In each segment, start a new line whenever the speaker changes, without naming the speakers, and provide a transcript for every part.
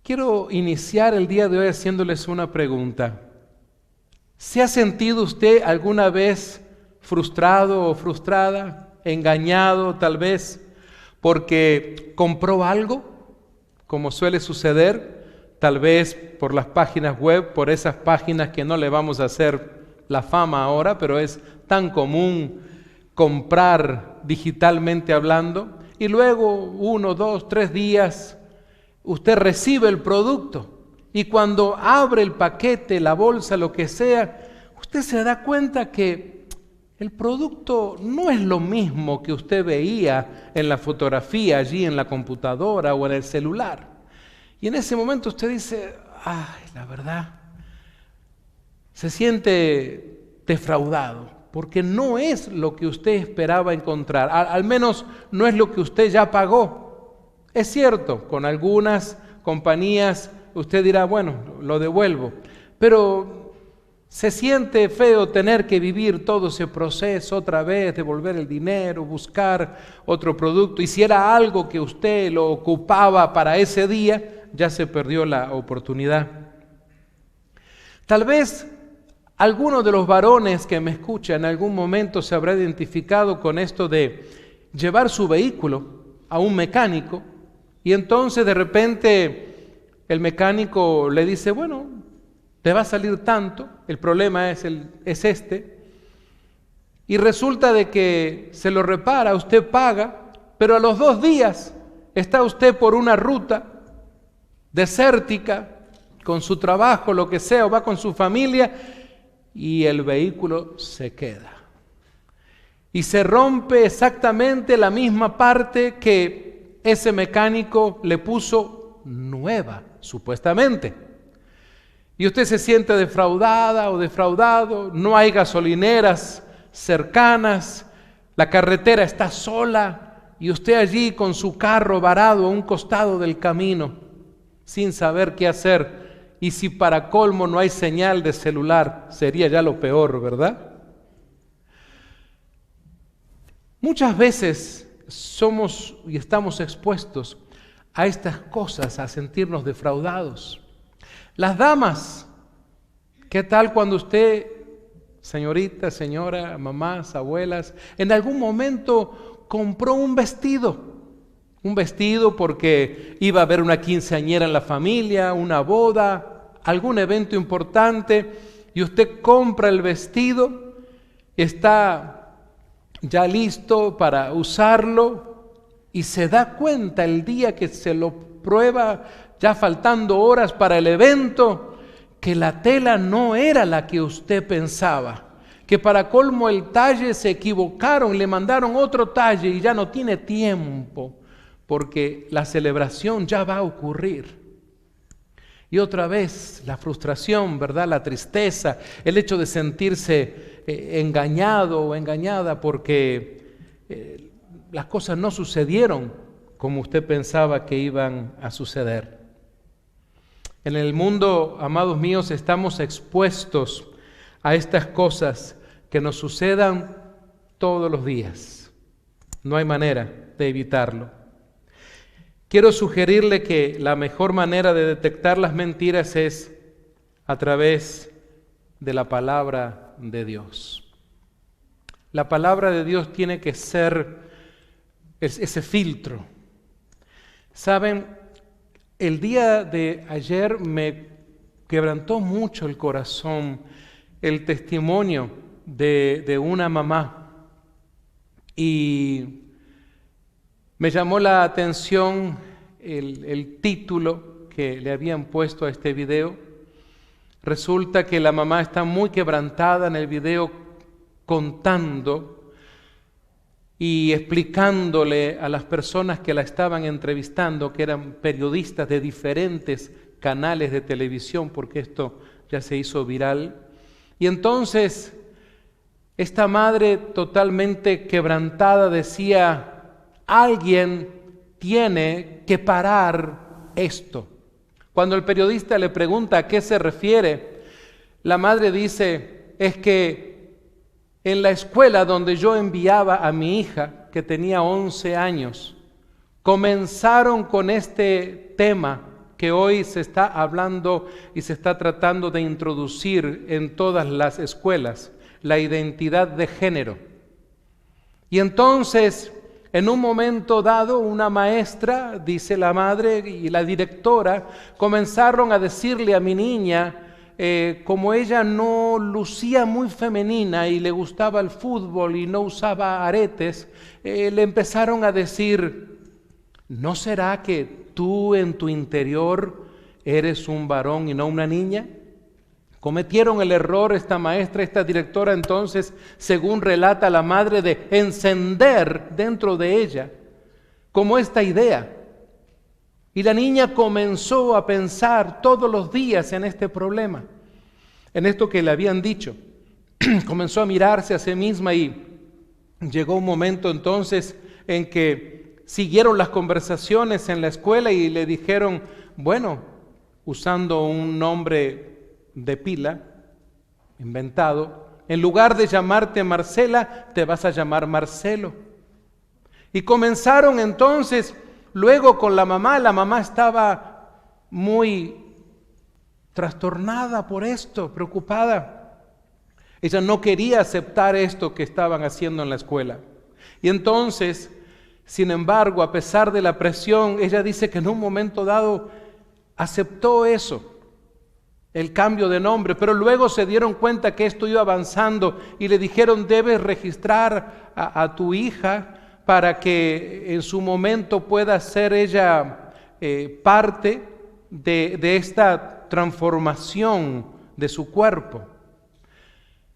Quiero iniciar el día de hoy haciéndoles una pregunta. ¿Se ha sentido usted alguna vez frustrado o frustrada, engañado tal vez, porque compró algo, como suele suceder, tal vez por las páginas web, por esas páginas que no le vamos a hacer la fama ahora, pero es tan común comprar digitalmente hablando, y luego 1, 2, 3 días usted recibe el producto y cuando abre el paquete, la bolsa, lo que sea, usted se da cuenta que el producto no es lo mismo que usted veía en la fotografía allí en la computadora o en el celular. Y en ese momento usted dice, ay, la verdad, se siente defraudado, porque no es lo que usted esperaba encontrar, al menos no es lo que usted ya pagó. Es cierto, con algunas compañías usted dirá, bueno, lo devuelvo, pero se siente feo tener que vivir todo ese proceso otra vez, devolver el dinero, buscar otro producto, y si era algo que usted lo ocupaba para ese día, ya se perdió la oportunidad. Tal vez alguno de los varones que me escuchan en algún momento se habrá identificado con esto de llevar su vehículo a un mecánico y entonces de repente el mecánico le dice, bueno, te va a salir tanto, el problema es este, y resulta de que se lo repara, usted paga, pero a los 2 días está usted por una ruta desértica, con su trabajo, lo que sea, o va con su familia, y el vehículo se queda. Y se rompe exactamente la misma parte que ese mecánico le puso nueva, supuestamente. Y usted se siente defraudada o defraudado, no hay gasolineras cercanas, la carretera está sola y usted allí con su carro varado a un costado del camino, sin saber qué hacer. Y si para colmo no hay señal de celular, sería ya lo peor, ¿verdad? Muchas veces somos y estamos expuestos a estas cosas, a sentirnos defraudados. Las damas, ¿qué tal cuando usted, señorita, señora, mamás, abuelas, en algún momento compró un vestido? Un vestido porque iba a haber una quinceañera en la familia, una boda, algún evento importante, y usted compra el vestido, está ya listo para usarlo y se da cuenta el día que se lo prueba, ya faltando horas para el evento, que la tela no era la que usted pensaba, que para colmo el talle se equivocaron, le mandaron otro talle y ya no tiene tiempo porque la celebración ya va a ocurrir. Y otra vez la frustración, ¿verdad? La tristeza, el hecho de sentirse engañado o engañada porque las cosas no sucedieron como usted pensaba que iban a suceder. En el mundo, amados míos, estamos expuestos a estas cosas que nos sucedan todos los días. No hay manera de evitarlo. Quiero sugerirle que la mejor manera de detectar las mentiras es a través de la palabra de Dios. La palabra de Dios tiene que ser ese filtro. Saben, el día de ayer me quebrantó mucho el corazón el testimonio de una mamá y me llamó la atención el título que le habían puesto a este video. Resulta que la mamá está muy quebrantada en el video contando y explicándole a las personas que la estaban entrevistando, que eran periodistas de diferentes canales de televisión, porque esto ya se hizo viral. Y entonces esta madre totalmente quebrantada decía, alguien tiene que parar esto. Cuando el periodista le pregunta a qué se refiere, la madre dice, es que en la escuela donde yo enviaba a mi hija, que tenía 11 años, comenzaron con este tema que hoy se está hablando y se está tratando de introducir en todas las escuelas, la identidad de género. Y entonces, en un momento dado, una maestra, dice la madre y la directora, comenzaron a decirle a mi niña, como ella no lucía muy femenina y le gustaba el fútbol y no usaba aretes, le empezaron a decir, ¿no será que tú en tu interior eres un varón y no una niña? Cometieron el error esta maestra, esta directora, entonces, según relata la madre, de encender dentro de ella como esta idea. Y la niña comenzó a pensar todos los días en este problema, en esto que le habían dicho. Comenzó a mirarse a sí misma y llegó un momento entonces en que siguieron las conversaciones en la escuela y le dijeron, bueno, usando un nombre de pila, inventado, en lugar de llamarte Marcela, te vas a llamar Marcelo. Y comenzaron entonces, luego con la mamá estaba muy trastornada por esto, preocupada. Ella no quería aceptar esto que estaban haciendo en la escuela. Y entonces, sin embargo, a pesar de la presión, ella dice que en un momento dado aceptó eso, el cambio de nombre, pero luego se dieron cuenta que esto iba avanzando y le dijeron, debes registrar a tu hija para que en su momento pueda ser ella parte de esta transformación de su cuerpo.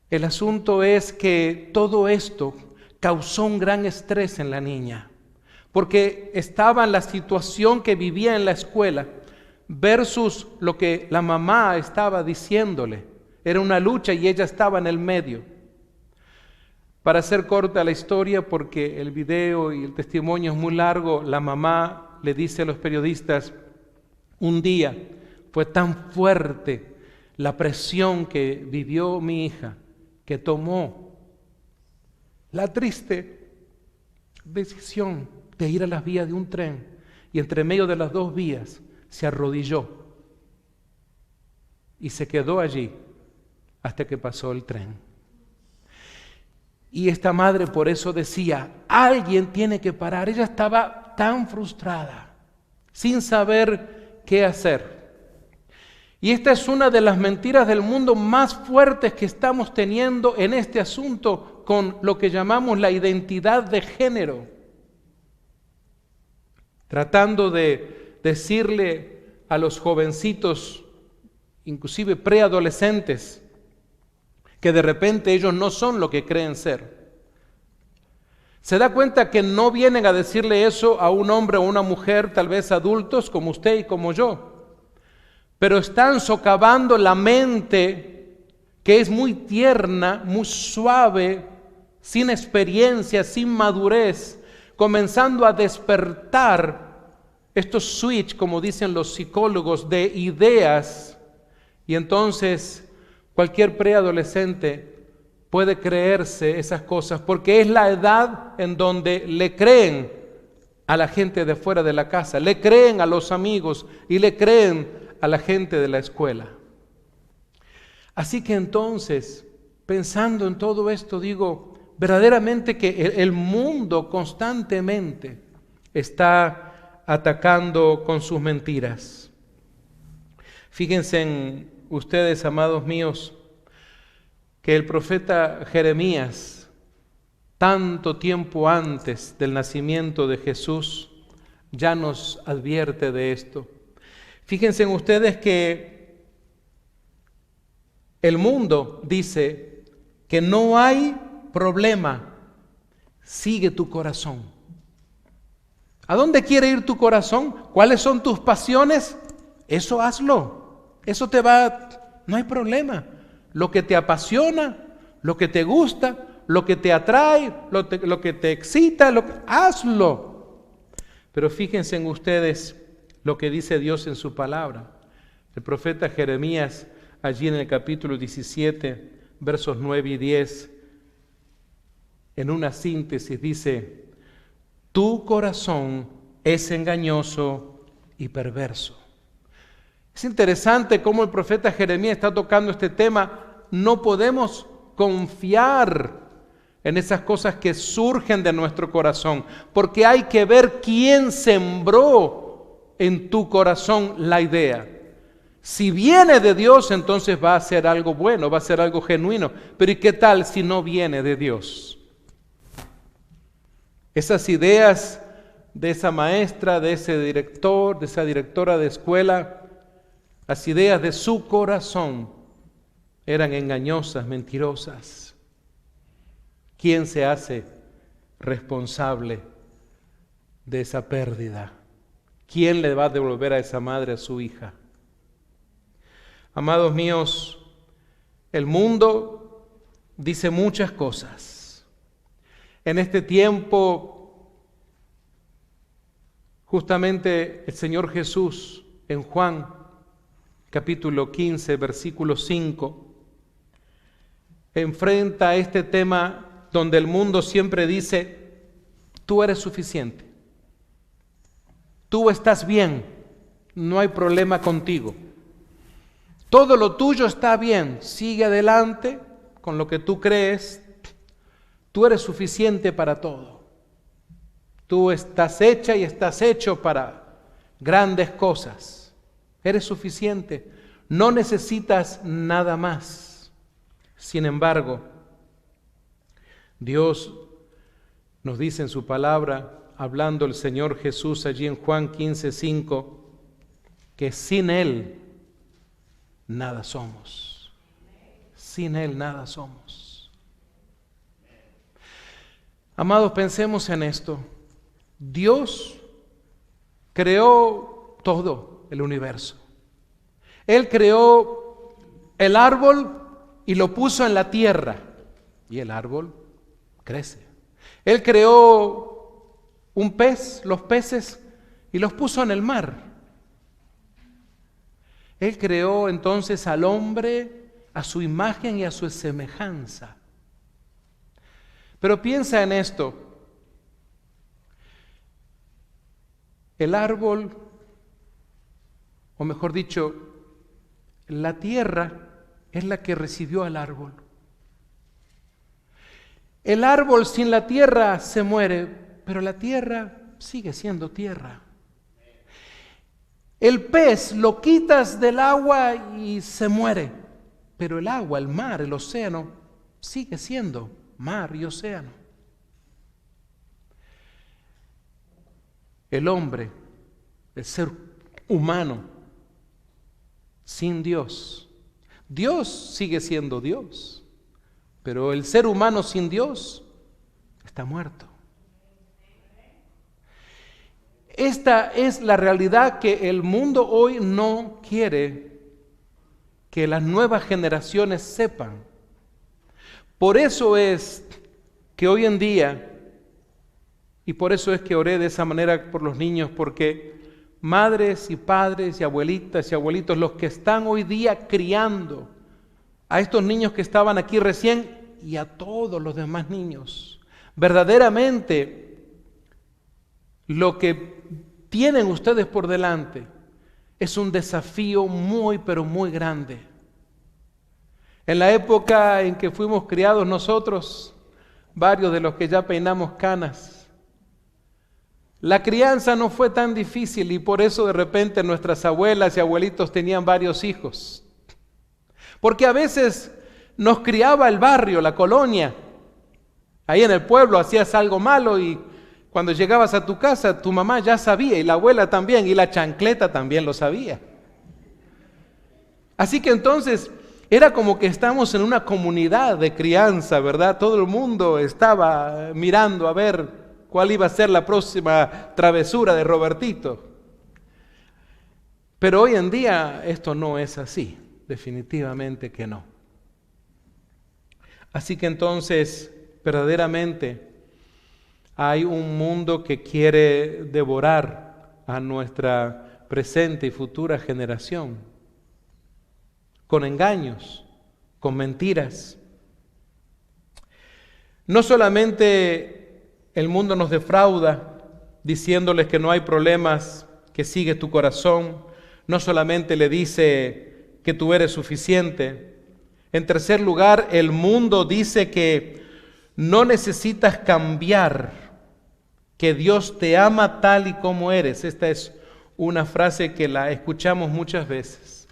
El asunto es que todo esto causó un gran estrés en la niña, porque estaba en la situación que vivía en la escuela, versus lo que la mamá estaba diciéndole. Era una lucha y ella estaba en el medio. Para hacer corta la historia, porque el video y el testimonio es muy largo, la mamá le dice a los periodistas, un día fue tan fuerte la presión que vivió mi hija, que tomó la triste decisión de ir a las vías de un tren y entre medio de las dos vías se arrodilló y se quedó allí hasta que pasó el tren. Y esta madre por eso decía, alguien tiene que parar. Ella estaba tan frustrada, sin saber qué hacer. Y esta es una de las mentiras del mundo más fuertes que estamos teniendo en este asunto con lo que llamamos la identidad de género. Tratando de decirle a los jovencitos, inclusive preadolescentes, que de repente ellos no son lo que creen ser. Se da cuenta que no vienen a decirle eso a un hombre o una mujer, tal vez adultos como usted y como yo, pero están socavando la mente que es muy tierna, muy suave, sin experiencia, sin madurez, comenzando a despertar estos switch, como dicen los psicólogos, de ideas, y entonces cualquier preadolescente puede creerse esas cosas, porque es la edad en donde le creen a la gente de fuera de la casa, le creen a los amigos y le creen a la gente de la escuela. Así que entonces, pensando en todo esto, digo, verdaderamente que el mundo constantemente está atacando con sus mentiras. Fíjense en ustedes, amados míos, que el profeta Jeremías, tanto tiempo antes del nacimiento de Jesús, ya nos advierte de esto. Fíjense en ustedes que el mundo dice que no hay problema, sigue tu corazón. ¿A dónde quiere ir tu corazón? ¿Cuáles son tus pasiones? Eso hazlo. Eso te va, no hay problema. Lo que te apasiona, lo que te gusta, lo que te atrae, lo que te excita, hazlo. Pero fíjense en ustedes lo que dice Dios en su palabra. El profeta Jeremías, allí en el capítulo 17, versos 9 y 10, en una síntesis dice, tu corazón es engañoso y perverso. Es interesante cómo el profeta Jeremías está tocando este tema. No podemos confiar en esas cosas que surgen de nuestro corazón, porque hay que ver quién sembró en tu corazón la idea. Si viene de Dios, entonces va a ser algo bueno, va a ser algo genuino. Pero ¿y qué tal si no viene de Dios? Esas ideas de esa maestra, de ese director, de esa directora de escuela, las ideas de su corazón eran engañosas, mentirosas. ¿Quién se hace responsable de esa pérdida? ¿Quién le va a devolver a esa madre a su hija? Amados míos, el mundo dice muchas cosas. En este tiempo, justamente el Señor Jesús en Juan capítulo 15, versículo 5, enfrenta este tema donde el mundo siempre dice: tú eres suficiente, tú estás bien, no hay problema contigo. Todo lo tuyo está bien, sigue adelante con lo que tú crees, tú eres suficiente para todo. Tú estás hecha y estás hecho para grandes cosas, eres suficiente, no necesitas nada más. Sin embargo, Dios nos dice en su palabra, hablando el Señor Jesús allí en Juan 15:5, que sin Él nada somos. Sin Él nada somos. Amados, pensemos en esto. Dios creó todo el universo. Él creó el árbol y lo puso en la tierra. Y el árbol crece. Él creó un pez, los peces, y los puso en el mar. Él creó entonces al hombre a su imagen y a su semejanza. Pero piensa en esto. El árbol, o mejor dicho, la tierra es la que recibió al árbol. El árbol sin la tierra se muere, pero la tierra sigue siendo tierra. El pez lo quitas del agua y se muere, pero el agua, el mar, el océano, sigue siendo mar y océano. El hombre, el ser humano, sin Dios. Dios sigue siendo Dios, pero el ser humano sin Dios está muerto. Esta es la realidad que el mundo hoy no quiere que las nuevas generaciones sepan. Por eso es que hoy en día, y por eso es que oré de esa manera por los niños, porque madres y padres y abuelitas y abuelitos, los que están hoy día criando a estos niños que estaban aquí recién y a todos los demás niños, verdaderamente lo que tienen ustedes por delante es un desafío muy, pero muy grande. En la época en que fuimos criados nosotros, varios de los que ya peinamos canas, la crianza no fue tan difícil y por eso de repente nuestras abuelas y abuelitos tenían varios hijos. Porque a veces nos criaba el barrio, la colonia. Ahí en el pueblo hacías algo malo y cuando llegabas a tu casa, tu mamá ya sabía, y la abuela también, y la chancleta también lo sabía. Así que entonces era como que estamos en una comunidad de crianza, ¿verdad? Todo el mundo estaba mirando a ver cuál iba a ser la próxima travesura de Robertito. Pero hoy en día esto no es así, definitivamente que no. Así que entonces, verdaderamente, hay un mundo que quiere devorar a nuestra presente y futura generación con engaños, con mentiras. No solamente el mundo nos defrauda diciéndoles que no hay problemas, que sigue tu corazón. no solamente le dice que tú eres suficiente. En tercer lugar, el mundo dice que no necesitas cambiar, que Dios te ama tal y como eres. Esta es una frase que la escuchamos muchas veces.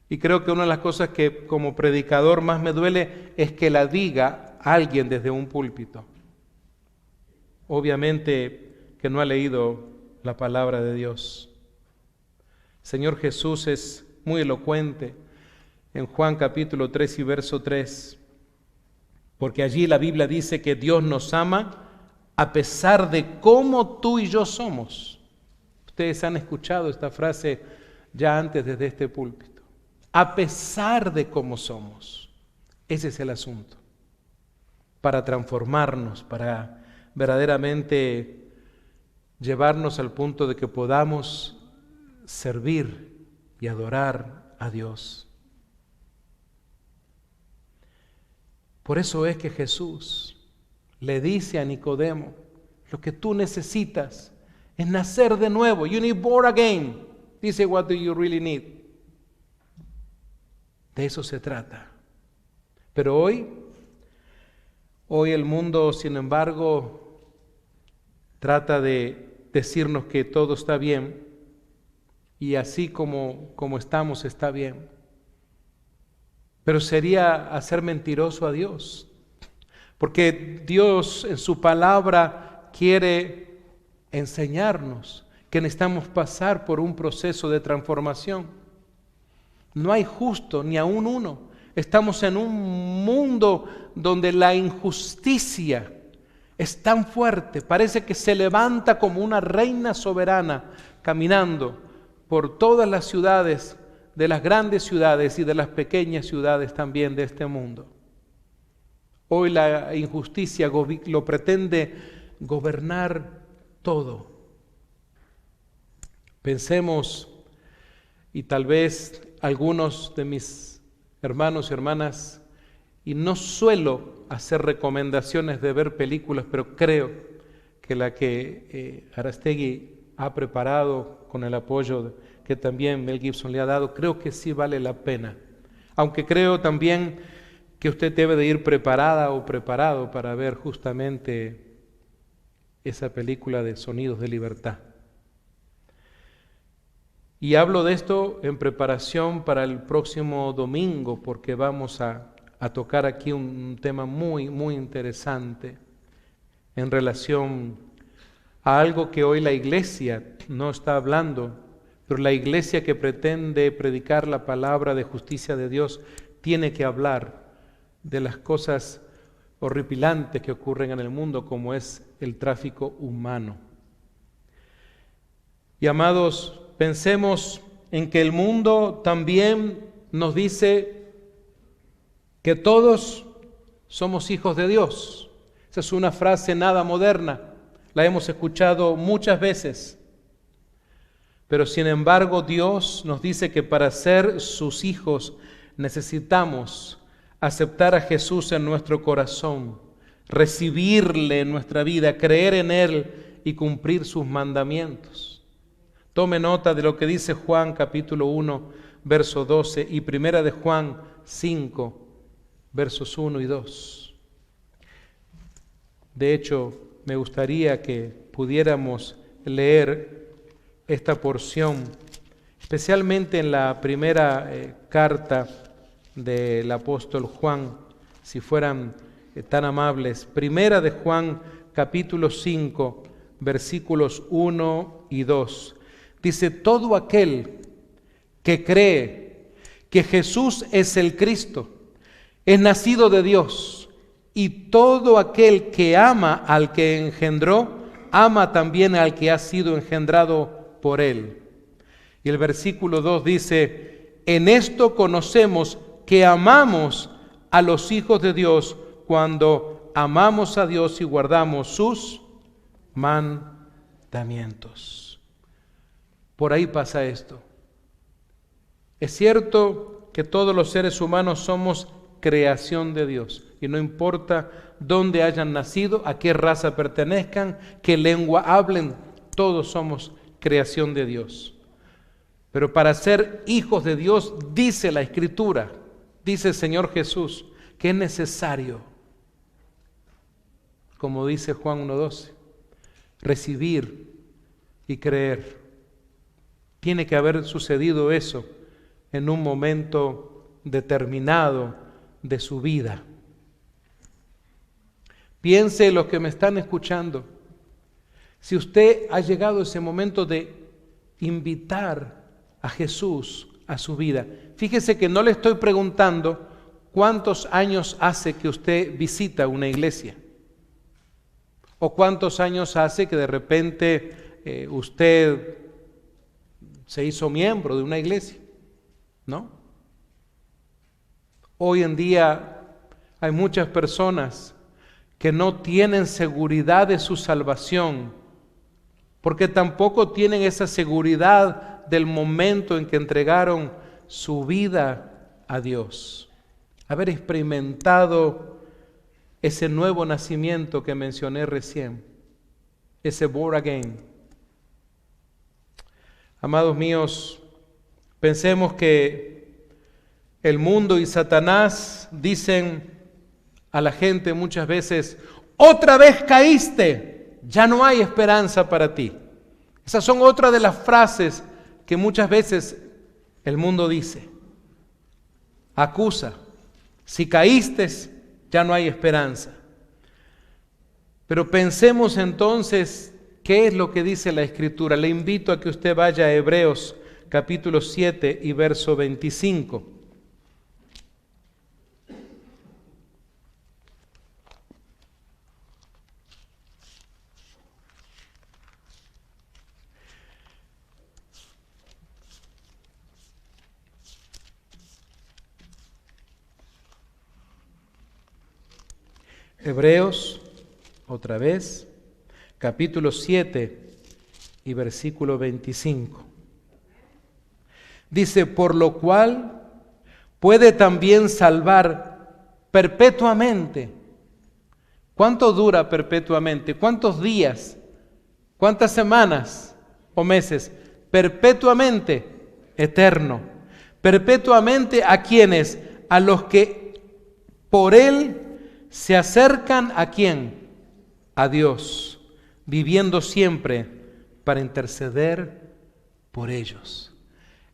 Y creo que una de las cosas que como predicador más me duele es que la diga alguien desde un púlpito. Obviamente que no ha leído la palabra de Dios. Señor Jesús es muy elocuente en Juan capítulo 3 y verso 3, porque allí la Biblia dice que Dios nos ama a pesar de cómo tú y yo somos. Ustedes han escuchado esta frase ya antes desde este púlpito. A pesar de cómo somos. Ese es el asunto. Para transformarnos, para verdaderamente llevarnos al punto de que podamos servir y adorar a Dios. Por eso es que Jesús le dice a Nicodemo, lo que tú necesitas es nacer de nuevo. You need born again. Dice, what do you really need? De eso se trata. Pero hoy el mundo, sin embargo, trata de decirnos que todo está bien y así como estamos está bien. Pero sería hacer mentiroso a Dios, porque Dios en su palabra quiere enseñarnos que necesitamos pasar por un proceso de transformación. No hay justo ni aún uno. Estamos en un mundo donde la injusticia es tan fuerte, parece que se levanta como una reina soberana caminando por todas las ciudades, de las grandes ciudades y de las pequeñas ciudades también de este mundo. Hoy la injusticia lo pretende gobernar todo. Pensemos, y tal vez algunos de mis hermanos y hermanas, y no suelo hacer recomendaciones de ver películas, pero creo que la que Arastegui ha preparado con el apoyo que también Mel Gibson le ha dado, creo que sí vale la pena. Aunque creo también que usted debe de ir preparada o preparado para ver justamente esa película de Sonidos de Libertad. Y hablo de esto en preparación para el próximo domingo, porque vamos a tocar aquí un tema muy, muy interesante en relación a algo que hoy la iglesia no está hablando, pero la iglesia que pretende predicar la palabra de justicia de Dios tiene que hablar de las cosas horripilantes que ocurren en el mundo, como es el tráfico humano. Y amados, pensemos en que el mundo también nos dice que todos somos hijos de Dios. Esa es una frase nada moderna, la hemos escuchado muchas veces. Pero sin embargo Dios nos dice que para ser sus hijos necesitamos aceptar a Jesús en nuestro corazón, recibirle en nuestra vida, creer en Él y cumplir sus mandamientos. Tome nota de lo que dice Juan capítulo 1, verso 12 y primera de Juan 5, versos 1 y 2. De hecho, me gustaría que pudiéramos leer esta porción, especialmente en la primera carta del apóstol Juan, si fueran tan amables. Primera de Juan, capítulo 5, versículos 1 y 2. Dice, todo aquel que cree que Jesús es el Cristo, es nacido de Dios, y todo aquel que ama al que engendró, ama también al que ha sido engendrado por Él. Y el versículo 2 dice, en esto conocemos que amamos a los hijos de Dios cuando amamos a Dios y guardamos sus mandamientos. Por ahí pasa esto. Es cierto que todos los seres humanos somos creación de Dios, y no importa dónde hayan nacido, a qué raza pertenezcan, qué lengua hablen, todos somos creación de Dios. Pero para ser hijos de Dios, dice la Escritura, dice el Señor Jesús, que es necesario, como dice Juan 1:12, recibir y creer. Tiene que haber sucedido eso en un momento determinado de su vida. Piense los que me están escuchando, si usted ha llegado a ese momento de invitar a Jesús a su vida. Fíjese que no le estoy preguntando cuántos años hace que usted visita una iglesia o cuántos años hace que de repente usted se hizo miembro de una iglesia, ¿no? Hoy en día hay muchas personas que no tienen seguridad de su salvación porque tampoco tienen esa seguridad del momento en que entregaron su vida a Dios. Haber experimentado ese nuevo nacimiento que mencioné recién, ese born again. Amados míos, pensemos que el mundo y Satanás dicen a la gente muchas veces: otra vez caíste, ya no hay esperanza para ti. Esas son otras de las frases que muchas veces el mundo dice. Acusa. Si caíste, ya no hay esperanza. Pero pensemos entonces, ¿qué es lo que dice la Escritura? Le invito a que usted vaya a Hebreos capítulo 7 y verso 25. Hebreos, otra vez, capítulo 7 y versículo 25. Dice: por lo cual puede también salvar perpetuamente. ¿Cuánto dura perpetuamente? ¿Cuántos días? ¿Cuántas semanas o meses? Perpetuamente, eterno. Perpetuamente, ¿a quiénes? A los que por Él se acercan. ¿A quién? A Dios, viviendo siempre para interceder por ellos.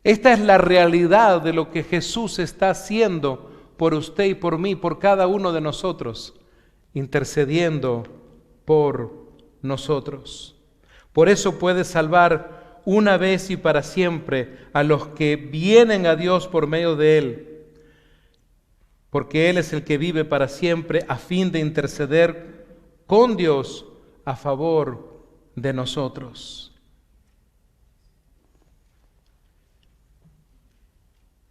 Esta es la realidad de lo que Jesús está haciendo por usted y por mí, por cada uno de nosotros, intercediendo por nosotros. Por eso puede salvar una vez y para siempre a los que vienen a Dios por medio de Él, porque Él es el que vive para siempre a fin de interceder con Dios a favor de nosotros.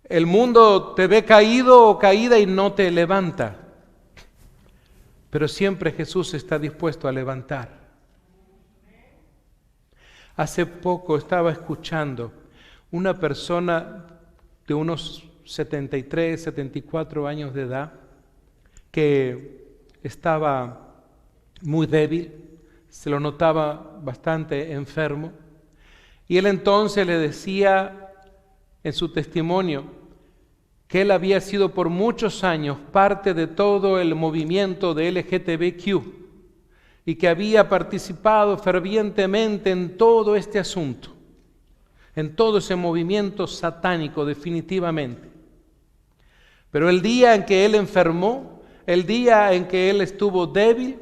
El mundo te ve caído o caída y no te levanta, pero siempre Jesús está dispuesto a levantar. Hace poco estaba escuchando una persona de unos 73, 74 años de edad, que estaba muy débil, se lo notaba bastante enfermo, y él entonces le decía en su testimonio que él había sido por muchos años parte de todo el movimiento de LGTBQ y que había participado fervientemente en todo este asunto, en todo ese movimiento satánico definitivamente. Pero el día en que él enfermó, el día en que él estuvo débil,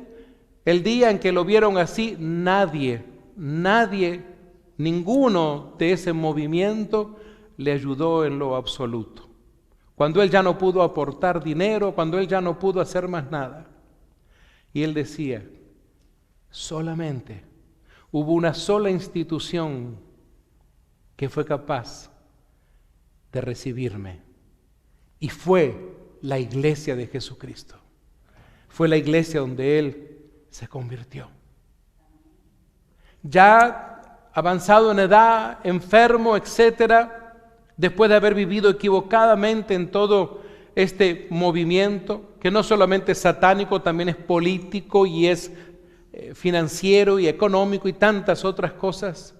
el día en que lo vieron así, nadie, ninguno de ese movimiento le ayudó en lo absoluto. Cuando él ya no pudo aportar dinero, cuando él ya no pudo hacer más nada. Y él decía, solamente hubo una sola institución que fue capaz de recibirme. Y fue la iglesia de Jesucristo. Fue la iglesia donde Él se convirtió. Ya avanzado en edad, enfermo, etcétera, después de haber vivido equivocadamente en todo este movimiento, que no solamente es satánico, también es político y es financiero y económico y tantas otras cosas.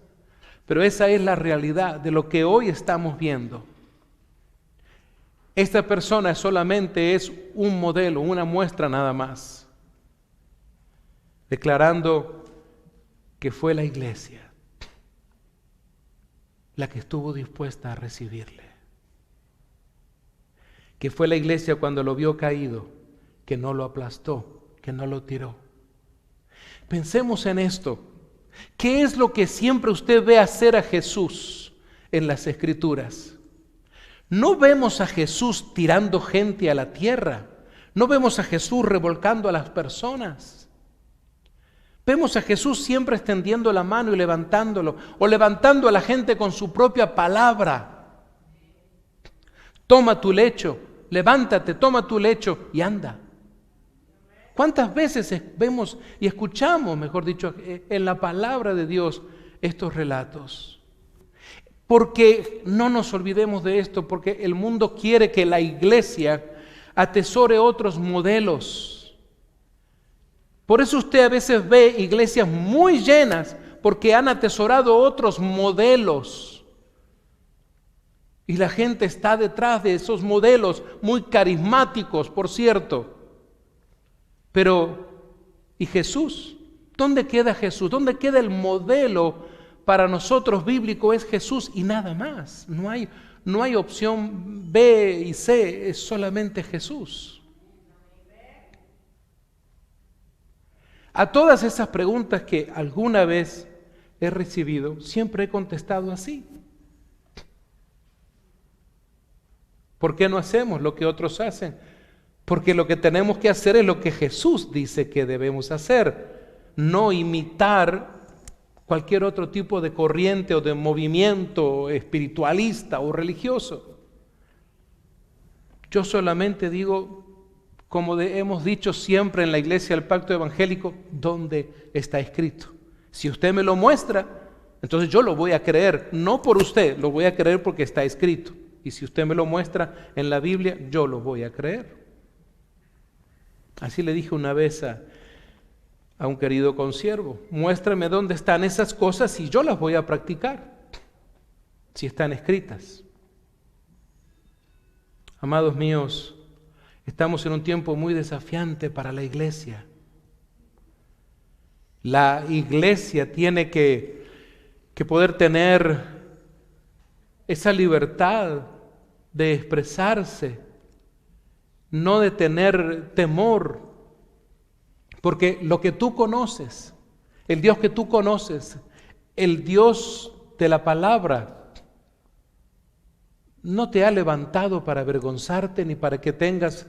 Pero esa es la realidad de lo que hoy estamos viendo. Esta persona solamente es un modelo, una muestra nada más, declarando que fue la iglesia la que estuvo dispuesta a recibirle. Que fue la iglesia cuando lo vio caído, que no lo aplastó, que no lo tiró. Pensemos en esto. ¿Qué es lo que siempre usted ve hacer a Jesús en las Escrituras? No vemos a Jesús tirando gente a la tierra. No vemos a Jesús revolcando a las personas. Vemos a Jesús siempre extendiendo la mano y levantándolo, o levantando a la gente con su propia palabra. Toma tu lecho, levántate, toma tu lecho y anda. ¿Cuántas veces vemos y escuchamos, mejor dicho, en la palabra de Dios estos relatos? Porque no nos olvidemos de esto, porque el mundo quiere que la iglesia atesore otros modelos. Por eso usted a veces ve iglesias muy llenas porque han atesorado otros modelos. Y la gente está detrás de esos modelos muy carismáticos, por cierto. Pero, ¿y Jesús? ¿Dónde queda Jesús? ¿Dónde queda el modelo para nosotros bíblico? Es Jesús y nada más. No hay opción B y C, es solamente Jesús. A todas esas preguntas que alguna vez he recibido, siempre he contestado así. ¿Por qué no hacemos lo que otros hacen? Porque lo que tenemos que hacer es lo que Jesús dice que debemos hacer, no imitar cualquier otro tipo de corriente o de movimiento espiritualista o religioso. Yo solamente digo, como hemos dicho siempre en la iglesia del Pacto Evangélico, ¿dónde está escrito? Si usted me lo muestra, entonces yo lo voy a creer, no por usted, lo voy a creer porque está escrito. Y si usted me lo muestra en la Biblia, yo lo voy a creer. Así le dije una vez a un querido consiervo, muéstrame dónde están esas cosas y yo las voy a practicar, si están escritas. Amados míos, estamos en un tiempo muy desafiante para la iglesia. La iglesia tiene que poder tener esa libertad de expresarse, no de tener temor, porque lo que tú conoces, el Dios que tú conoces, el Dios de la palabra, no te ha levantado para avergonzarte ni para que tengas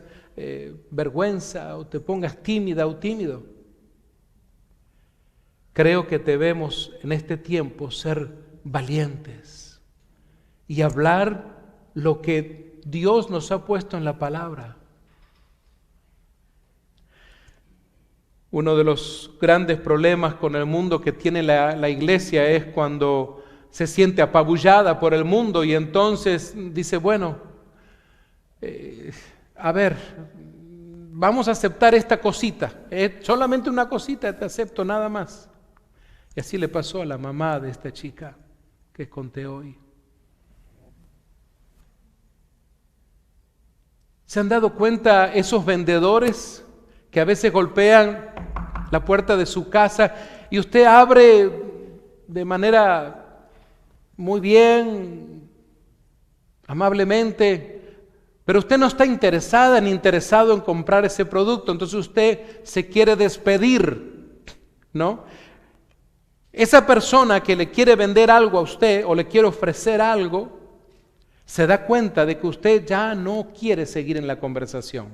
vergüenza o te pongas tímida o tímido. Creo que debemos en este tiempo ser valientes y hablar lo que Dios nos ha puesto en la palabra. Uno de los grandes problemas con el mundo que tiene la iglesia es cuando se siente apabullada por el mundo y entonces dice, bueno, a ver, vamos a aceptar esta cosita, solamente una cosita te acepto, nada más. Y así le pasó a la mamá de esta chica que conté hoy. ¿Se han dado cuenta esos vendedores que a veces golpean la puerta de su casa y usted abre de manera muy bien, amablemente, pero usted no está interesada ni interesado en comprar ese producto, entonces usted se quiere despedir, ¿no? Esa persona que le quiere vender algo a usted o le quiere ofrecer algo, se da cuenta de que usted ya no quiere seguir en la conversación.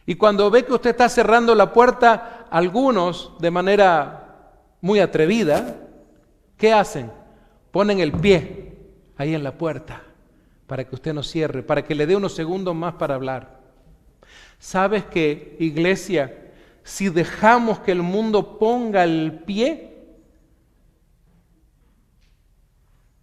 Y cuando ve que usted está cerrando la puerta, algunos de manera muy atrevida, ¿qué hacen? Ponen el pie ahí en la puerta para que usted no cierre, para que le dé unos segundos más para hablar. ¿Sabes qué, iglesia? Si dejamos que el mundo ponga el pie,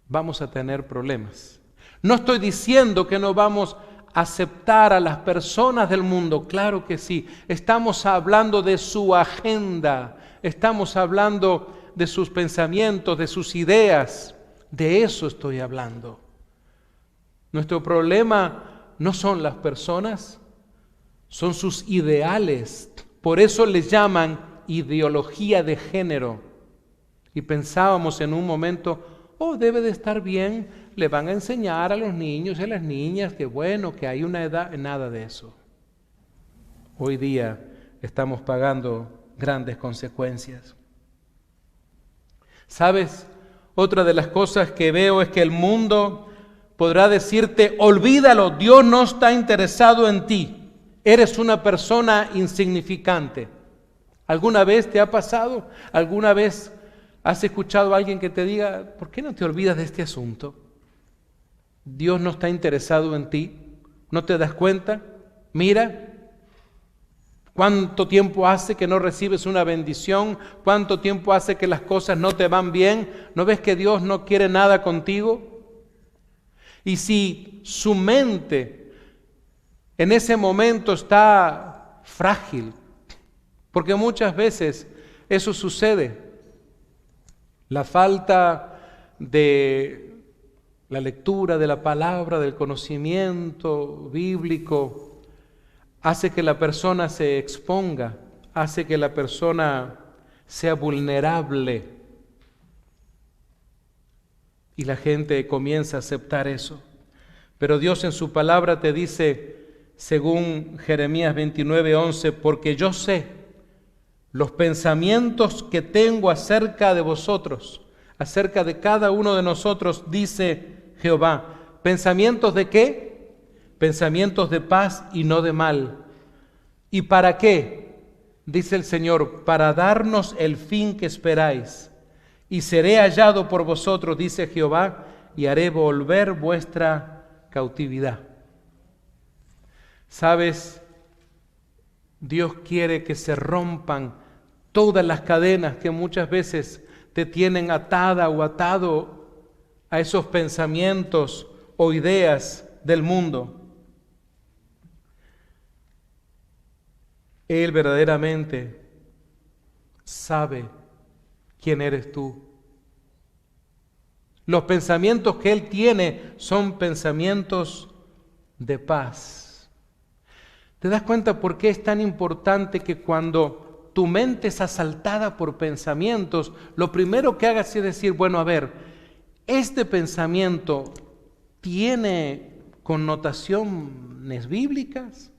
vamos a tener problemas. No estoy diciendo que no vamos a aceptar a las personas del mundo, claro que sí. Estamos hablando de su agenda, estamos hablando de sus pensamientos, de sus ideas. De eso estoy hablando. Nuestro problema no son las personas, son sus ideales. Por eso les llaman ideología de género. Y pensábamos en un momento, debe de estar bien, le van a enseñar a los niños y a las niñas que bueno, que hay una edad, nada de eso. Hoy día estamos pagando grandes consecuencias. ¿Sabes? Otra de las cosas que veo es que el mundo podrá decirte, olvídalo, Dios no está interesado en ti, eres una persona insignificante. ¿Alguna vez te ha pasado? ¿Alguna vez has escuchado a alguien que te diga, ¿por qué no te olvidas de este asunto? Dios no está interesado en ti, ¿no te das cuenta? Mira, ¿cuánto tiempo hace que no recibes una bendición? ¿Cuánto tiempo hace que las cosas no te van bien? ¿No ves que Dios no quiere nada contigo? Y si su mente en ese momento está frágil, porque muchas veces eso sucede, la falta de la lectura de la palabra, del conocimiento bíblico, hace que la persona se exponga, hace que la persona sea vulnerable. Y la gente comienza a aceptar eso. Pero Dios en su palabra te dice, según Jeremías 29:11, porque yo sé los pensamientos que tengo acerca de vosotros, acerca de cada uno de nosotros, dice Jehová. ¿Pensamientos de qué? Pensamientos de paz y no de mal. ¿Y para qué? Dice el Señor, para darnos el fin que esperáis. Y seré hallado por vosotros, dice Jehová, y haré volver vuestra cautividad. ¿Sabes? Dios quiere que se rompan todas las cadenas que muchas veces te tienen atada o atado a esos pensamientos o ideas del mundo. Él verdaderamente sabe quién eres tú. Los pensamientos que Él tiene son pensamientos de paz. ¿Te das cuenta por qué es tan importante que cuando tu mente es asaltada por pensamientos, lo primero que hagas es decir, bueno, a ver, este pensamiento tiene connotaciones bíblicas?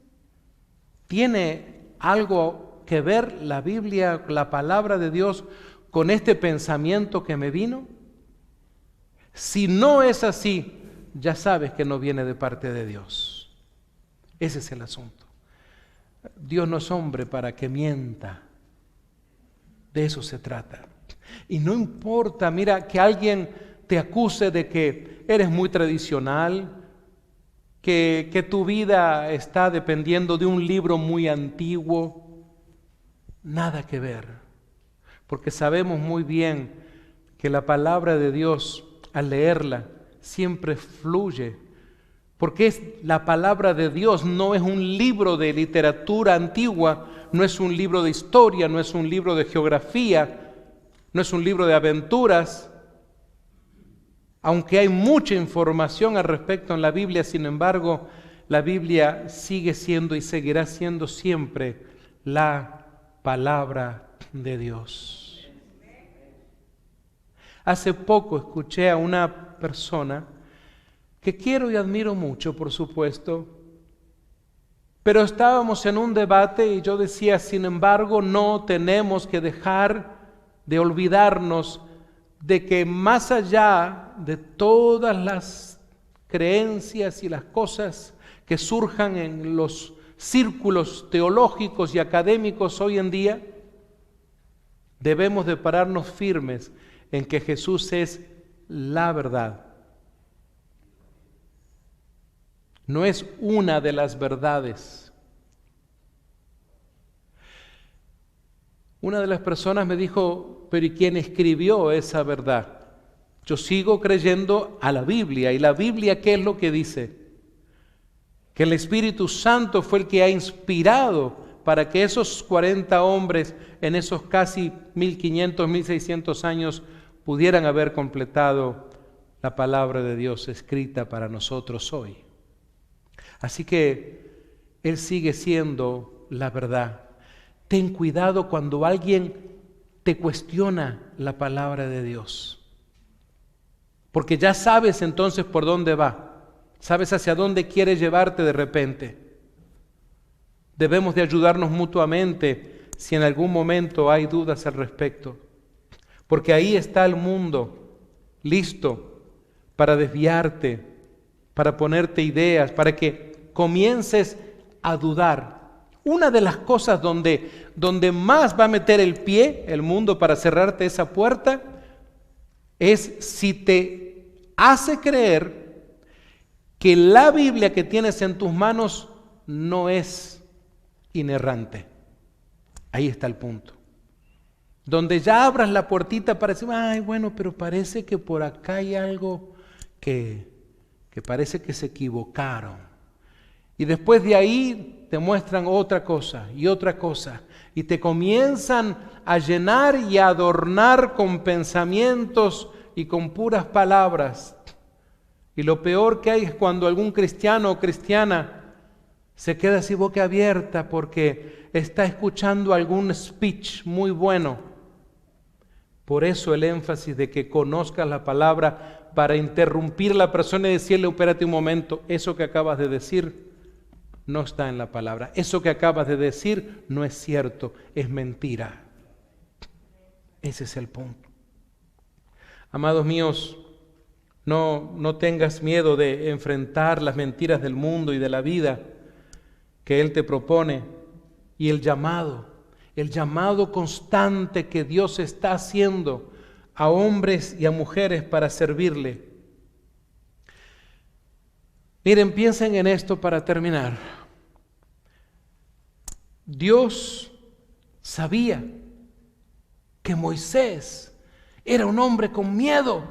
¿Tiene algo que ver la Biblia, la palabra de Dios, con este pensamiento que me vino? Si no es así, ya sabes que no viene de parte de Dios. Ese es el asunto. Dios no es hombre para que mienta. De eso se trata. Y no importa, mira, que alguien te acuse de que eres muy tradicional, que tu vida está dependiendo de un libro muy antiguo. Nada que ver. Porque sabemos muy bien que la palabra de Dios, al leerla, siempre fluye. Porque es la palabra de Dios, no es un libro de literatura antigua, no es un libro de historia, no es un libro de geografía, no es un libro de aventuras. Aunque hay mucha información al respecto en la Biblia, sin embargo, la Biblia sigue siendo y seguirá siendo siempre la palabra de Dios. Hace poco escuché a una persona que quiero y admiro mucho, por supuesto, pero estábamos en un debate y yo decía, sin embargo, no tenemos que dejar de olvidarnos de que más allá de todas las creencias y las cosas que surjan en los círculos teológicos y académicos hoy en día, debemos de pararnos firmes en que Jesús es la verdad. No es una de las verdades. Una de las personas me dijo, pero ¿y quién escribió esa verdad? Yo sigo creyendo a la Biblia. ¿Y la Biblia qué es lo que dice? Que el Espíritu Santo fue el que ha inspirado para que esos 40 hombres en esos casi 1500, 1600 años pudieran haber completado la palabra de Dios escrita para nosotros hoy. Así que Él sigue siendo la verdad. Ten cuidado cuando alguien te cuestiona la palabra de Dios, porque ya sabes entonces por dónde va, sabes hacia dónde quiere llevarte de repente. Debemos de ayudarnos mutuamente si en algún momento hay dudas al respecto, porque ahí está el mundo listo para desviarte, para ponerte ideas, para que comiences a dudar. Una de las cosas donde más va a meter el pie el mundo para cerrarte esa puerta es si te hace creer que la Biblia que tienes en tus manos no es inerrante. Ahí está el punto. Donde ya abras la puertita para decir, ay, bueno, pero parece que por acá hay algo que parece que se equivocaron. Y después de ahí te muestran otra cosa y otra cosa. Y te comienzan a llenar y a adornar con pensamientos y con puras palabras. Y lo peor que hay es cuando algún cristiano o cristiana se queda así boca abierta porque está escuchando algún speech muy bueno. Por eso el énfasis de que conozcas la palabra para interrumpir a la persona y decirle, espérate un momento, eso que acabas de decir no está en la palabra. Eso que acabas de decir no es cierto, es mentira. Ese es el punto. Amados míos, no tengas miedo de enfrentar las mentiras del mundo y de la vida que Él te propone y el llamado constante que Dios está haciendo a hombres y a mujeres para servirle. Miren, piensen en esto para terminar. Dios sabía que Moisés era un hombre con miedo.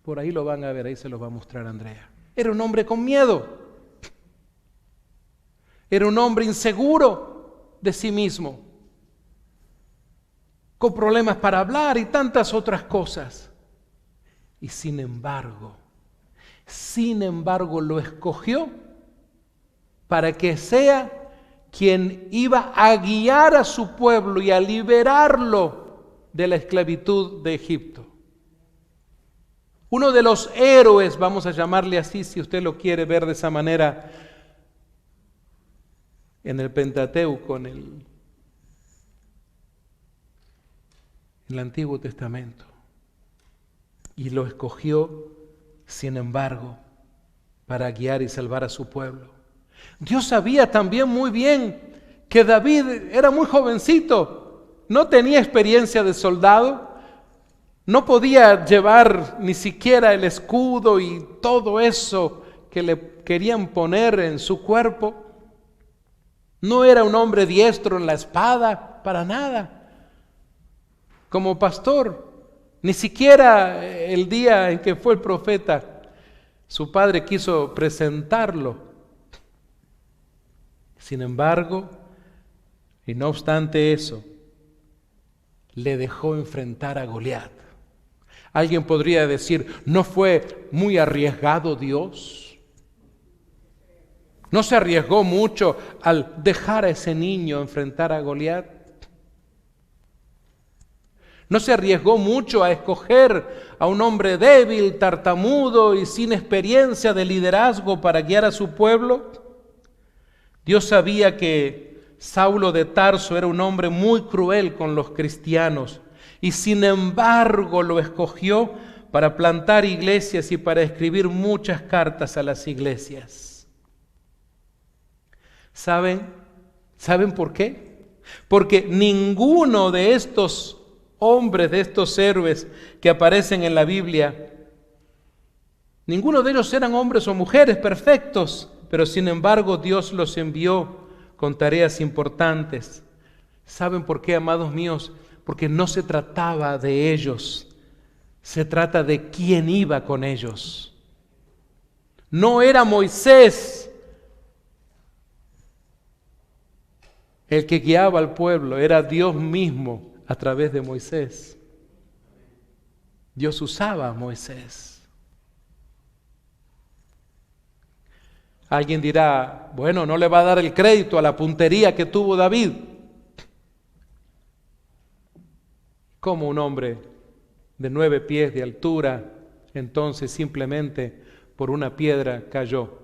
Por ahí lo van a ver, ahí se los va a mostrar Andrea. Era un hombre con miedo. Era un hombre inseguro de sí mismo, con problemas para hablar y tantas otras cosas. Y sin embargo lo escogió para que sea quien iba a guiar a su pueblo y a liberarlo de la esclavitud de Egipto. Uno de los héroes, vamos a llamarle así, si usted lo quiere ver de esa manera, en el Pentateuco, en el Antiguo Testamento. Y lo escogió, sin embargo, para guiar y salvar a su pueblo. Dios sabía también muy bien que David era muy jovencito, no tenía experiencia de soldado, no podía llevar ni siquiera el escudo y todo eso que le querían poner en su cuerpo. No era un hombre diestro en la espada, para nada. Como pastor, ni siquiera el día en que fue el profeta, su padre quiso presentarlo. Sin embargo, y no obstante eso, le dejó enfrentar a Goliat. Alguien podría decir, ¿no fue muy arriesgado Dios? ¿No se arriesgó mucho al dejar a ese niño enfrentar a Goliat? ¿No se arriesgó mucho a escoger a un hombre débil, tartamudo y sin experiencia de liderazgo para guiar a su pueblo? Dios sabía que Saulo de Tarso era un hombre muy cruel con los cristianos y sin embargo lo escogió para plantar iglesias y para escribir muchas cartas a las iglesias. ¿Saben por qué? Porque ninguno de estos hombres, de estos héroes que aparecen en la Biblia, ninguno de ellos eran hombres o mujeres perfectos, pero sin embargo Dios los envió con tareas importantes. ¿Saben por qué, amados míos? Porque no se trataba de ellos, se trata de quién iba con ellos. No era Moisés El que guiaba al pueblo era Dios mismo a través de Moisés. Dios usaba a Moisés. Alguien dirá, bueno, no le va a dar el crédito a la puntería que tuvo David. ¿Cómo un hombre de 9 pies de altura, entonces simplemente por una piedra cayó?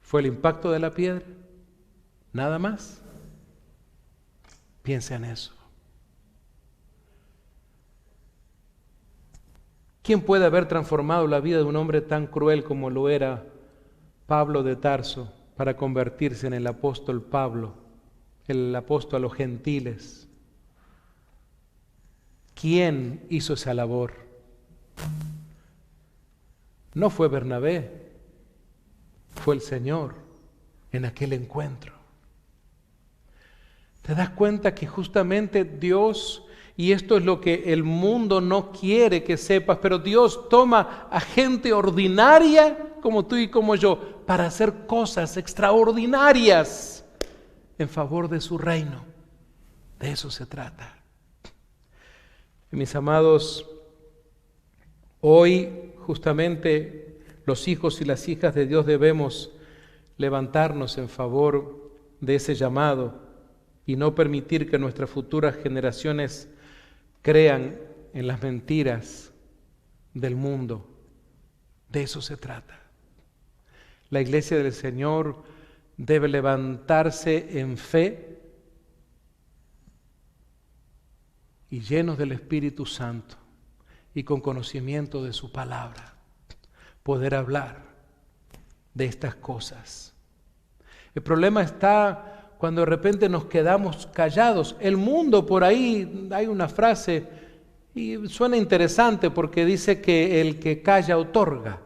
¿Fue el impacto de la piedra? Nada más. Piensa en eso. ¿Quién puede haber transformado la vida de un hombre tan cruel como lo era Pablo de Tarso para convertirse en el apóstol Pablo, el apóstol a los gentiles? ¿Quién hizo esa labor? No fue Bernabé, fue el Señor en aquel encuentro. ¿Te das cuenta que justamente Dios, y esto es lo que el mundo no quiere que sepas, pero Dios toma a gente ordinaria como tú y como yo para hacer cosas extraordinarias en favor de su reino? De eso se trata. Y mis amados, hoy justamente los hijos y las hijas de Dios debemos levantarnos en favor de ese llamado y no permitir que nuestras futuras generaciones crean en las mentiras del mundo. De eso se trata. La iglesia del Señor debe levantarse en fe y llenos del Espíritu Santo y con conocimiento de su palabra, poder hablar de estas cosas. El problema está cuando de repente nos quedamos callados. El mundo, por ahí hay una frase y suena interesante porque dice que el que calla otorga.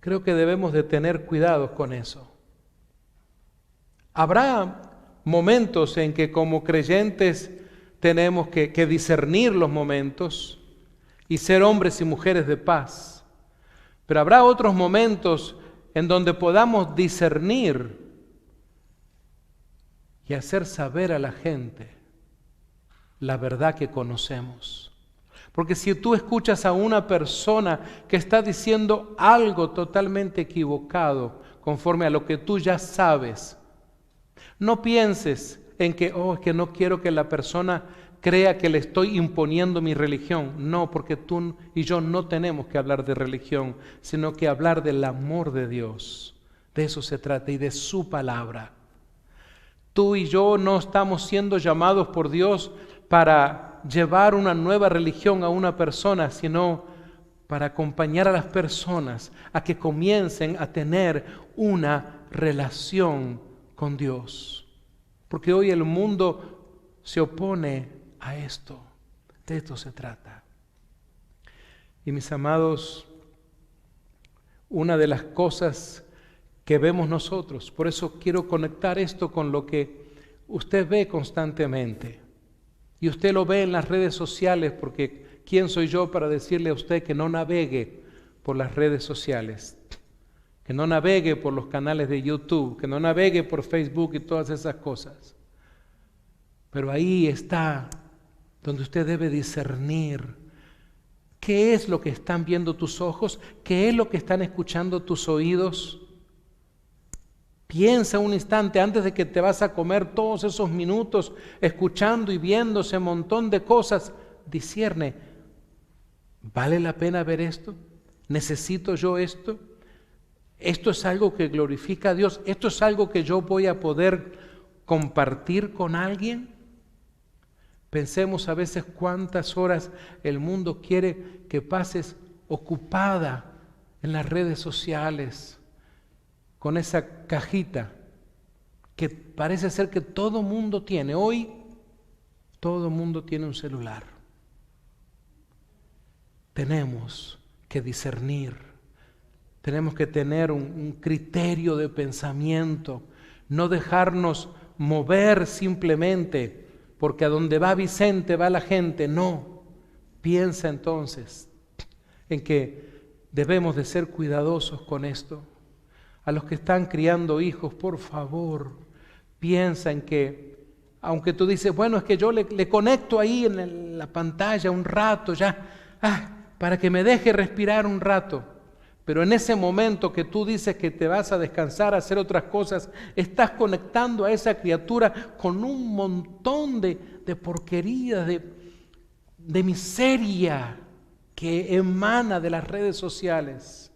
Creo que debemos de tener cuidado con eso. Habrá momentos en que como creyentes tenemos que discernir los momentos y ser hombres y mujeres de paz. Pero habrá otros momentos en donde podamos discernir y hacer saber a la gente la verdad que conocemos. Porque si tú escuchas a una persona que está diciendo algo totalmente equivocado conforme a lo que tú ya sabes, no pienses en que, es que no quiero que la persona crea que le estoy imponiendo mi religión. No, porque tú y yo no tenemos que hablar de religión, sino que hablar del amor de Dios. De eso se trata y de su palabra. Tú y yo no estamos siendo llamados por Dios para llevar una nueva religión a una persona, sino para acompañar a las personas a que comiencen a tener una relación con Dios. Porque hoy el mundo se opone a esto. De esto se trata. Y mis amados, una de las cosas que vemos nosotros, por eso quiero conectar esto con lo que usted ve constantemente. Y usted lo ve en las redes sociales, porque ¿quién soy yo para decirle a usted que no navegue por las redes sociales? Que no navegue por los canales de YouTube, que no navegue por Facebook y todas esas cosas. Pero ahí está donde usted debe discernir qué es lo que están viendo tus ojos, qué es lo que están escuchando tus oídos. Piensa un instante antes de que te vas a comer todos esos minutos escuchando y viendo ese montón de cosas. Discierne, ¿vale la pena ver esto? ¿Necesito yo esto? ¿Esto es algo que glorifica a Dios? ¿Esto es algo que yo voy a poder compartir con alguien? Pensemos a veces cuántas horas el mundo quiere que pases ocupada en las redes sociales, con esa cajita que parece ser que todo mundo tiene. Hoy todo mundo tiene un celular. Tenemos que discernir, tenemos que tener un criterio de pensamiento, no dejarnos mover simplemente porque a donde va Vicente va la gente. No, piensa entonces en que debemos de ser cuidadosos con esto. A los que están criando hijos, por favor, piensa en que, aunque tú dices, bueno, es que yo le conecto ahí en la pantalla un rato ya, para que me deje respirar un rato. Pero en ese momento que tú dices que te vas a descansar, a hacer otras cosas, estás conectando a esa criatura con un montón de porquería, de miseria que emana de las redes sociales.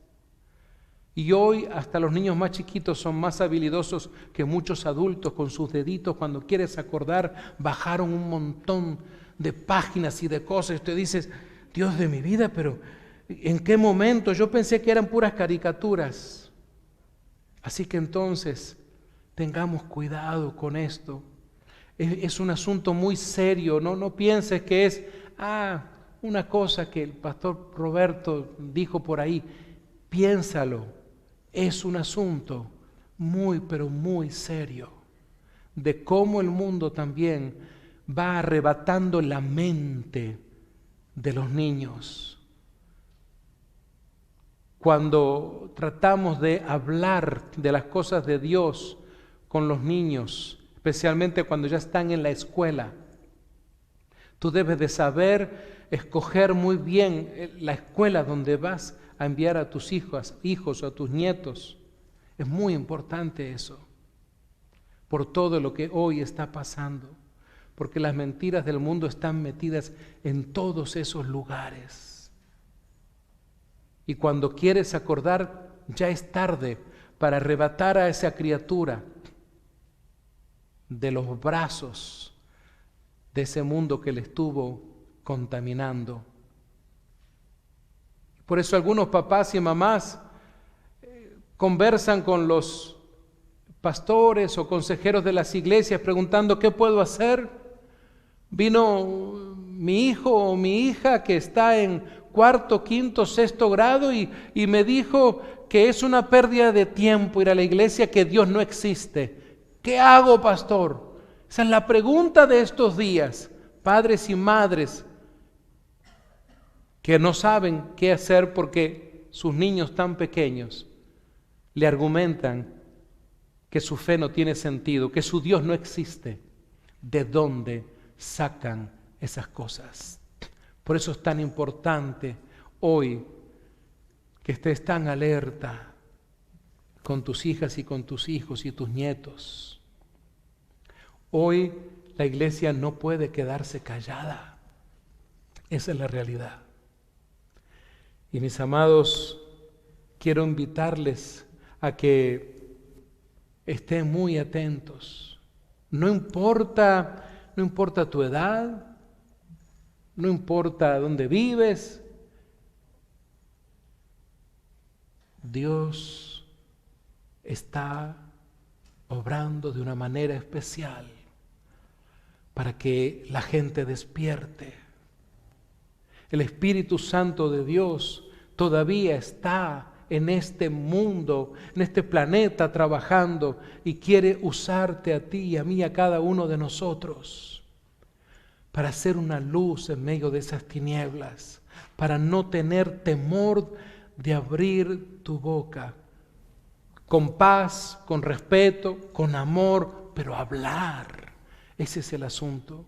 Y hoy hasta los niños más chiquitos son más habilidosos que muchos adultos. Con sus deditos, cuando quieres acordar, bajaron un montón de páginas y de cosas. Y tú dices, Dios de mi vida, pero ¿en qué momento? Yo pensé que eran puras caricaturas. Así que entonces, tengamos cuidado con esto. Es un asunto muy serio. No pienses que es una cosa que el pastor Roberto dijo por ahí. Piénsalo. Es un asunto muy, pero muy serio, de cómo el mundo también va arrebatando la mente de los niños. Cuando tratamos de hablar de las cosas de Dios con los niños, especialmente cuando ya están en la escuela, tú debes de saber escoger muy bien la escuela donde vas a enviar a tus hijos o a tus nietos. Es muy importante eso, por todo lo que hoy está pasando, porque las mentiras del mundo están metidas en todos esos lugares. Y cuando quieres acordar, ya es tarde para arrebatar a esa criatura de los brazos de ese mundo que le estuvo contaminando. Por eso algunos papás y mamás conversan con los pastores o consejeros de las iglesias preguntando, ¿qué puedo hacer? Vino mi hijo o mi hija que está en cuarto, quinto, sexto grado y me dijo que es una pérdida de tiempo ir a la iglesia, que Dios no existe. ¿Qué hago, pastor? Esa es la pregunta de estos días, padres y madres que no saben qué hacer porque sus niños tan pequeños le argumentan que su fe no tiene sentido, que su Dios no existe. ¿De dónde sacan esas cosas? Por eso es tan importante hoy que estés tan alerta con tus hijas y con tus hijos y tus nietos. Hoy la iglesia no puede quedarse callada. Esa es la realidad. Y mis amados, quiero invitarles a que estén muy atentos. No importa tu edad, no importa dónde vives, Dios está obrando de una manera especial para que la gente despierte. El Espíritu Santo de Dios todavía está en este mundo, en este planeta trabajando y quiere usarte a ti y a mí, a cada uno de nosotros, para hacer una luz en medio de esas tinieblas, para no tener temor de abrir tu boca, con paz, con respeto, con amor, pero hablar. Ese es el asunto.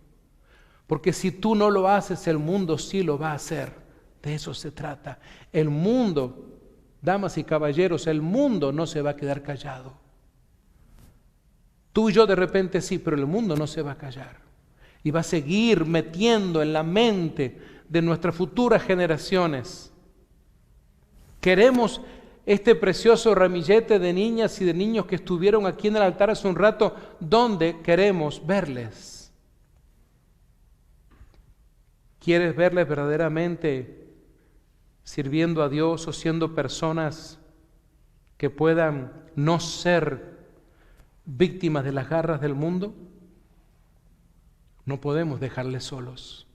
Porque si tú no lo haces, el mundo sí lo va a hacer. De eso se trata. El mundo, damas y caballeros, el mundo no se va a quedar callado. Tú y yo de repente sí, pero el mundo no se va a callar. Y va a seguir metiendo en la mente de nuestras futuras generaciones. Queremos este precioso ramillete de niñas y de niños que estuvieron aquí en el altar hace un rato, ¿dónde queremos verles? ¿Quieres verles verdaderamente sirviendo a Dios o siendo personas que puedan no ser víctimas de las garras del mundo? No podemos dejarles solos.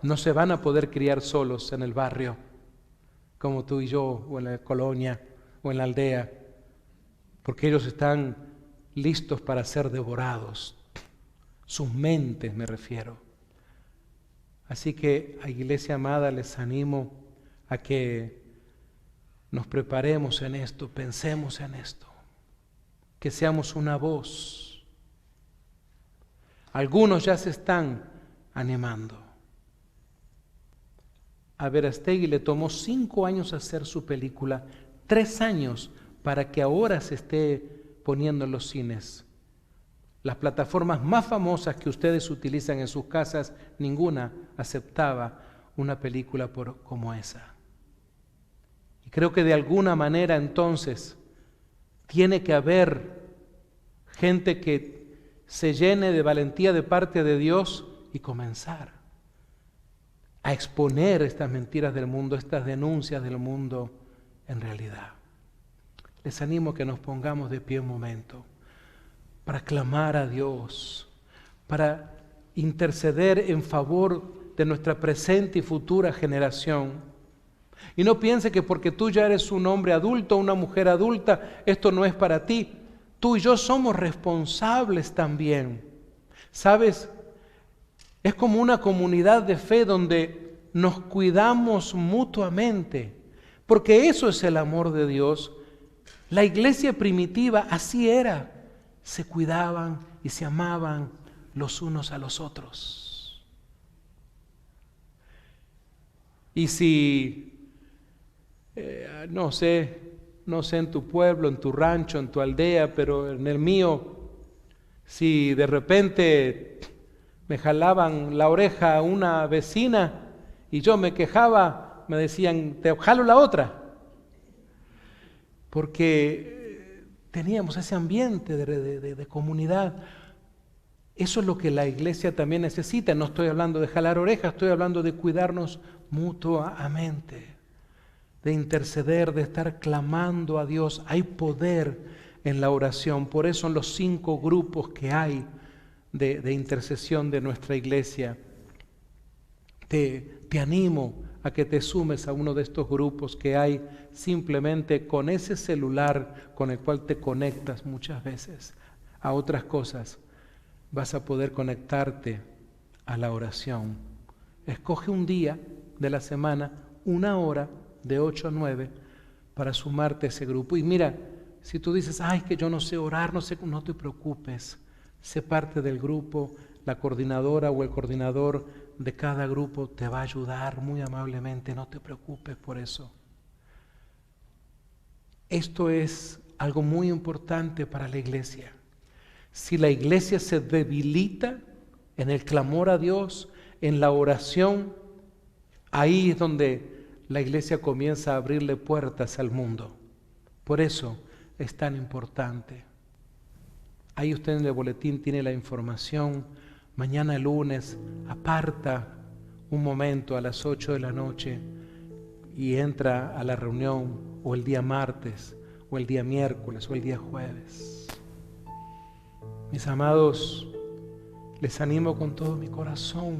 No se van a poder criar solos en el barrio, como tú y yo, o en la colonia, o en la aldea, porque ellos están listos para ser devorados. Sus mentes me refiero. Así que, a iglesia amada, les animo a que nos preparemos en esto, pensemos en esto, que seamos una voz. Algunos ya se están animando. A Verástegui le tomó 5 años hacer su película, 3 años para que ahora se esté poniendo en los cines. Las plataformas más famosas que ustedes utilizan en sus casas, ninguna aceptaba una película como esa. Y creo que de alguna manera entonces tiene que haber gente que se llene de valentía de parte de Dios y comenzar a exponer estas mentiras del mundo, estas denuncias del mundo en realidad. Les animo a que nos pongamos de pie un momento para clamar a Dios, para interceder en favor de nuestra presente y futura generación. Y no piense que porque tú ya eres un hombre adulto, una mujer adulta, esto no es para ti. Tú y yo somos responsables también. ¿Sabes? Es como una comunidad de fe donde nos cuidamos mutuamente, porque eso es el amor de Dios. La iglesia primitiva así era, se cuidaban y se amaban los unos a los otros. Y si, no sé en tu pueblo, en tu rancho, en tu aldea, pero en el mío, si de repente me jalaban la oreja a una vecina y yo me quejaba, me decían, te jalo la otra. Porque teníamos ese ambiente de comunidad. Eso es lo que la iglesia también necesita. No estoy hablando de jalar orejas, estoy hablando de cuidarnos mutuamente, de interceder, de estar clamando a Dios. Hay poder en la oración. Por eso en los 5 grupos que hay de intercesión de nuestra iglesia, te animo a que te sumes a uno de estos grupos que hay simplemente con ese celular con el cual te conectas muchas veces a otras cosas. Vas a poder conectarte a la oración. Escoge un día de la semana, 1 hora de 8 a 9 para sumarte a ese grupo. Y mira, si tú dices, ay, que yo no sé orar, no te preocupes. Sé parte del grupo, la coordinadora o el coordinador de cada grupo te va a ayudar muy amablemente, no te preocupes por eso. Esto es algo muy importante para la iglesia. Si la iglesia se debilita en el clamor a Dios, en la oración, ahí es donde la iglesia comienza a abrirle puertas al mundo. Por eso es tan importante. Ahí usted en el boletín tiene la información. Mañana lunes aparta un momento a las 8 de la noche y entra a la reunión, o el día martes, o el día miércoles, o el día jueves. Mis amados, les animo con todo mi corazón.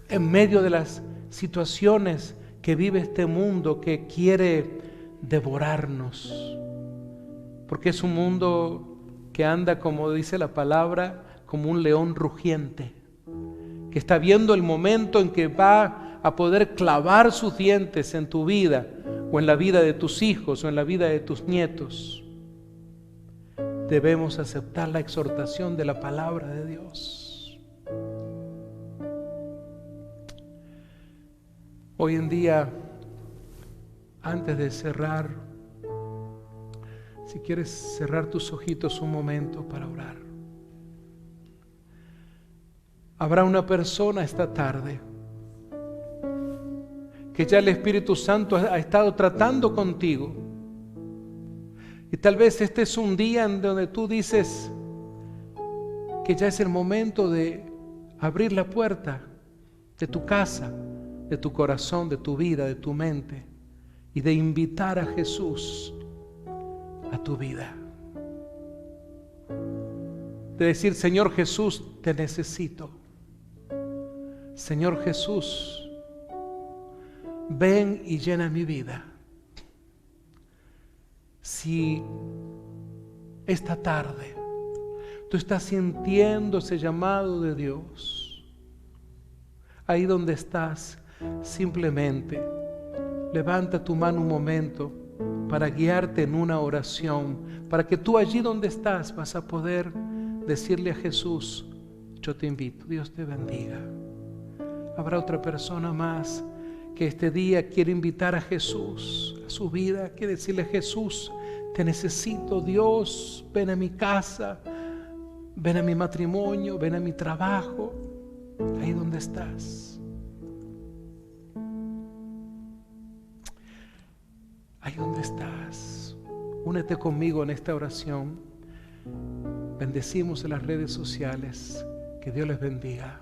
En medio de las situaciones que vive este mundo que quiere devorarnos, porque es un mundo que anda, como dice la palabra, como un león rugiente, que está viendo el momento en que va a poder clavar sus dientes en tu vida, o en la vida de tus hijos, o en la vida de tus nietos. Debemos aceptar la exhortación de la palabra de Dios. Hoy en día, antes de cerrar, si quieres cerrar tus ojitos un momento para orar. Habrá una persona esta tarde que ya el Espíritu Santo ha estado tratando contigo. Y tal vez este es un día en donde tú dices que ya es el momento de abrir la puerta de tu casa, de tu corazón, de tu vida, de tu mente, y de invitar a Jesús a tu vida. De decir, Señor Jesús, te necesito. Señor Jesús, ven y llena mi vida. Si esta tarde tú estás sintiendo ese llamado de Dios, ahí donde estás, simplemente levanta tu mano un momento para guiarte en una oración, para que tú allí donde estás vas a poder decirle a Jesús: yo te invito. Dios te bendiga. Habrá otra persona más que este día quiere invitar a Jesús a su vida, quiere decirle: Jesús, te necesito. Dios, ven a mi casa, ven a mi matrimonio, ven a mi trabajo, ahí donde estás. Ahí donde estás, únete conmigo en esta oración. Bendecimos en las redes sociales. Que Dios les bendiga.